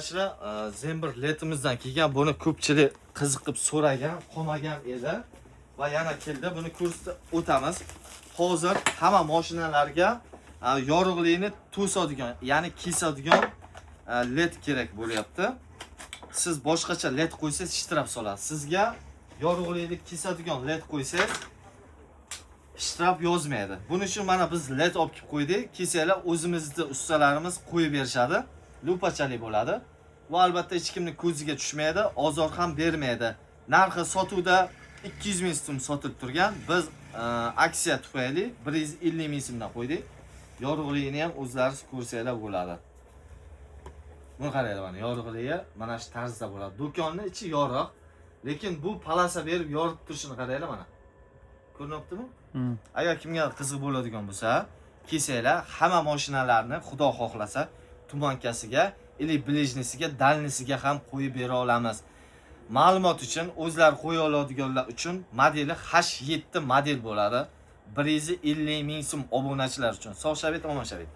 Zembir letimizdan kelgan, buni ko'pchilik qiziqib so'ragan, qolmagan edi va yana keldi. Buni kursda o'tamiz. Hozir hamma mashinalarga yorug'likni to'sadigan, ya'ni kesadigan led kerak bo'lyapti. Siz boshqacha led qo'ysangiz ishtirab soladi. Sizga yorug'likni kesadigan led qo'ysangiz ishtirab yozmaydi. Buning uchun mana biz led olib kelib qo'ydik. Kesanglar o'zimizning ustalarimiz qo'yib berishadi. Lupachalik bo'ladi. Va albatta hech kimning ko'ziga tushmaydi, ozor ham bermaydi. Narxi sotuvda 200 ming so'm sotilib turgan. Biz aksiya tufayli 150 ming so'mdan qo'ydik. Yorug'ligini ham o'zlaringiz ko'rsanglar bo'ladi. Buni qaranglar, mana yorug'ligi mana shu tarzda bo'ladi. Do'konning ichi yorug', lekin bu palasa berib yorib turishini qaranglar mana. Ko'rinyaptimi? Agar kimga qiziq bo'ladigan bo'lsa, kelsanglar, hamma mashinalarni Xudo xohlasa tumankasiga, ili bilejnisiga, dalnisiga ham qo'yib bera olamiz. Ma'lumot uchun, o'zlari qo'ya oladiganlar uchun modeli H7 model bo'ladi. 150 ming so'm obunachilar uchun. Sog' shabit, omon shabit.